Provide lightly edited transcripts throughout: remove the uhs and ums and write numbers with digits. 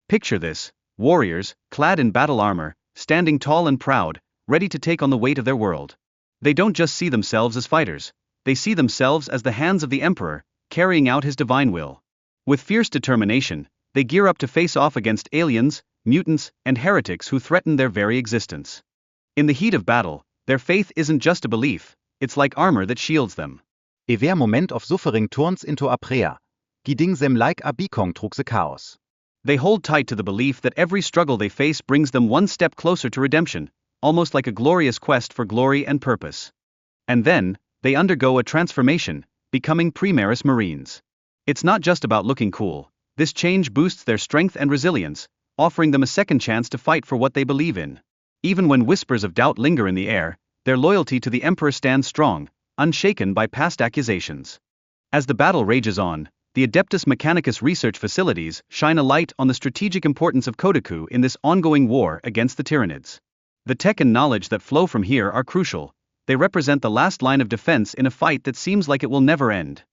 Picture this: warriors, clad in battle armor, standing tall and proud, ready to take on the weight of their world. They don't just see themselves as fighters, they see themselves as the hands of the Emperor, carrying out his divine will. With fierce determination, they gear up to face off against aliens, mutants, and heretics who threaten their very existence. In the heat of battle, their faith isn't just a belief, it's like armor that shields them. Hver moment of suffering turns into a prayer. Giding them like a beacon through the chaos. They hold tight to the belief that every struggle they face brings them one step closer to redemption, almost like a glorious quest for glory and purpose. And then, they undergo a transformation, becoming Primaris Marines. It's not just about looking cool, this change boosts their strength and resilience, offering them a second chance to fight for what they believe in. Even when whispers of doubt linger in the air, their loyalty to the Emperor stands strong, unshaken by past accusations. As the battle rages on, the Adeptus Mechanicus research facilities shine a light on the strategic importance of Kodaku in this ongoing war against the Tyranids. The tech and knowledge that flow from here are crucial. They represent the last line of defense in a fight that seems like it will never end.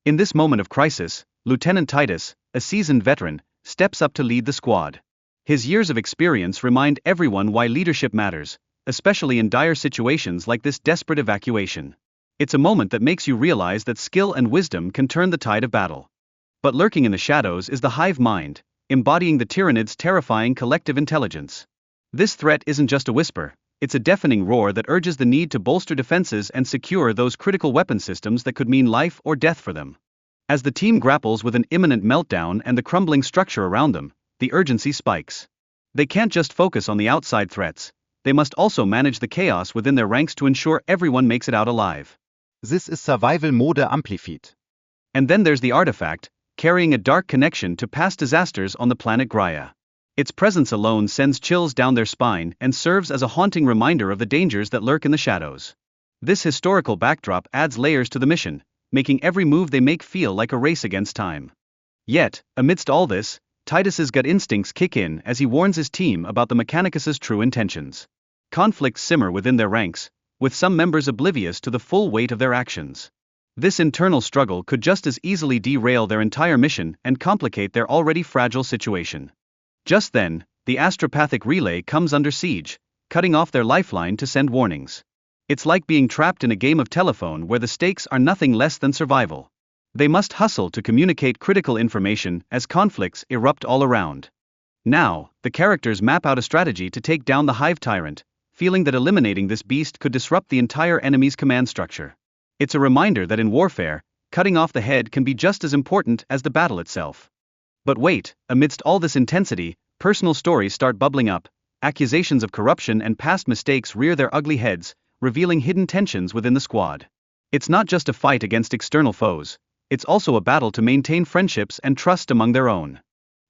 In this moment of crisis, Lieutenant Titus, a seasoned veteran, steps up to lead the squad. His years of experience remind everyone why leadership matters, especially in dire situations like this desperate evacuation. It's a moment that makes you realize that skill and wisdom can turn the tide of battle. But lurking in the shadows is the hive mind, embodying the Tyranids' terrifying collective intelligence. This threat isn't just a whisper, it's a deafening roar that urges the need to bolster defenses and secure those critical weapon systems that could mean life or death for them. As the team grapples with an imminent meltdown and the crumbling structure around them, the urgency spikes. They can't just focus on the outside threats, they must also manage the chaos within their ranks to ensure everyone makes it out alive. This is survival mode amplified. And then there's the artifact, carrying a dark connection to past disasters on the planet Graia. Its presence alone sends chills down their spine and serves as a haunting reminder of the dangers that lurk in the shadows. This historical backdrop adds layers to the mission, making every move they make feel like a race against time. Yet, amidst all this, Titus's gut instincts kick in as he warns his team about the Mechanicus's true intentions. Conflicts simmer within their ranks, with some members oblivious to the full weight of their actions. This internal struggle could just as easily derail their entire mission and complicate their already fragile situation. Just then, the astropathic relay comes under siege, cutting off their lifeline to send warnings. It's like being trapped in a game of telephone where the stakes are nothing less than survival. They must hustle to communicate critical information as conflicts erupt all around. Now, the characters map out a strategy to take down the Hive Tyrant, feeling that eliminating this beast could disrupt the entire enemy's command structure. It's a reminder that in warfare, cutting off the head can be just as important as the battle itself. But wait, amidst all this intensity, personal stories start bubbling up, accusations of corruption and past mistakes rear their ugly heads, revealing hidden tensions within the squad. It's not just a fight against external foes, it's also a battle to maintain friendships and trust among their own.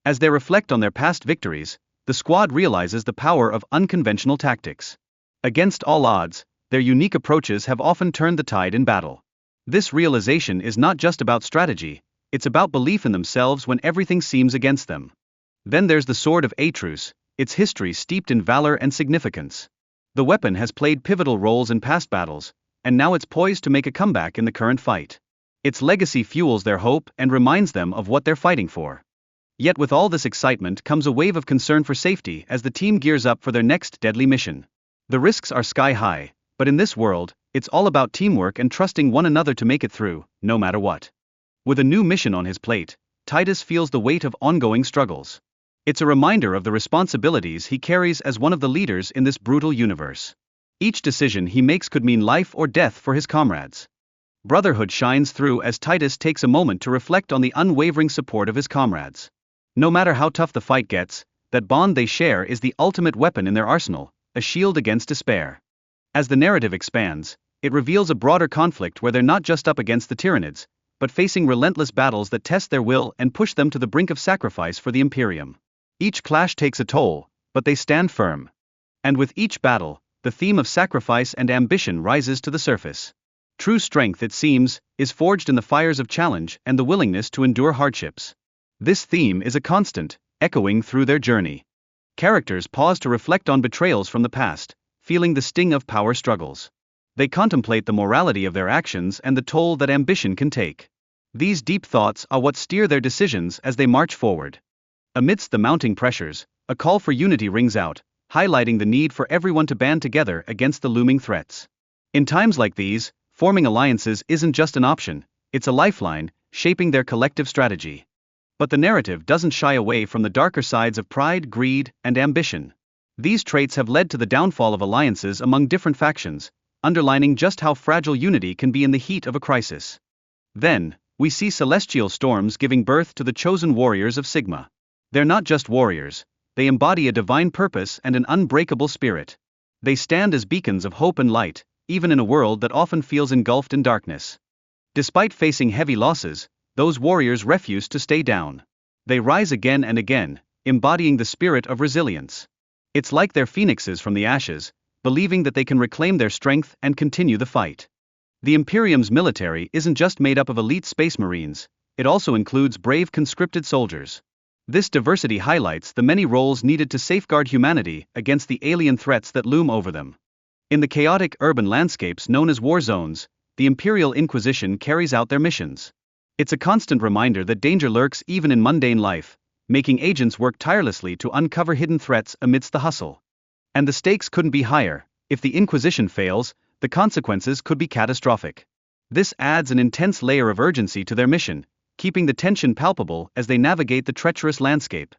As they reflect on their past victories, the squad realizes the power of unconventional tactics. Against all odds, their unique approaches have often turned the tide in battle. This realization is not just about strategy, it's about belief in themselves when everything seems against them. Then there's the Sword of Atrus, its history steeped in valor and significance. The weapon has played pivotal roles in past battles, and now it's poised to make a comeback in the current fight. Its legacy fuels their hope and reminds them of what they're fighting for. Yet with all this excitement comes a wave of concern for safety as the team gears up for their next deadly mission. The risks are sky high, but in this world, it's all about teamwork and trusting one another to make it through, no matter what. With a new mission on his plate, Titus feels the weight of ongoing struggles. It's a reminder of the responsibilities he carries as one of the leaders in this brutal universe. Each decision he makes could mean life or death for his comrades. Brotherhood shines through as Titus takes a moment to reflect on the unwavering support of his comrades. No matter how tough the fight gets, that bond they share is the ultimate weapon in their arsenal, a shield against despair. As the narrative expands, it reveals a broader conflict where they're not just up against the Tyranids, but facing relentless battles that test their will and push them to the brink of sacrifice for the Imperium. Each clash takes a toll, but they stand firm. And with each battle, the theme of sacrifice and ambition rises to the surface. True strength, it seems, is forged in the fires of challenge and the willingness to endure hardships. This theme is a constant, echoing through their journey. Characters pause to reflect on betrayals from the past, feeling the sting of power struggles. They contemplate the morality of their actions and the toll that ambition can take. These deep thoughts are what steer their decisions as they march forward. Amidst the mounting pressures, a call for unity rings out, highlighting the need for everyone to band together against the looming threats. In times like these, forming alliances isn't just an option, it's a lifeline, shaping their collective strategy. But the narrative doesn't shy away from the darker sides of pride, greed, and ambition. These traits have led to the downfall of alliances among different factions, underlining just how fragile unity can be in the heat of a crisis. Then, we see celestial storms giving birth to the chosen warriors of Sigma. They're not just warriors, they embody a divine purpose and an unbreakable spirit. They stand as beacons of hope and light, even in a world that often feels engulfed in darkness. Despite facing heavy losses, those warriors refuse to stay down. They rise again and again, embodying the spirit of resilience. It's like they're phoenixes from the ashes, believing that they can reclaim their strength and continue the fight. The Imperium's military isn't just made up of elite space marines, it also includes brave conscripted soldiers. This diversity highlights the many roles needed to safeguard humanity against the alien threats that loom over them. In the chaotic urban landscapes known as war zones, the Imperial Inquisition carries out their missions. It's a constant reminder that danger lurks even in mundane life, making agents work tirelessly to uncover hidden threats amidst the hustle. And the stakes couldn't be higher. If the Inquisition fails, the consequences could be catastrophic. This adds an intense layer of urgency to their mission, keeping the tension palpable as they navigate the treacherous landscape.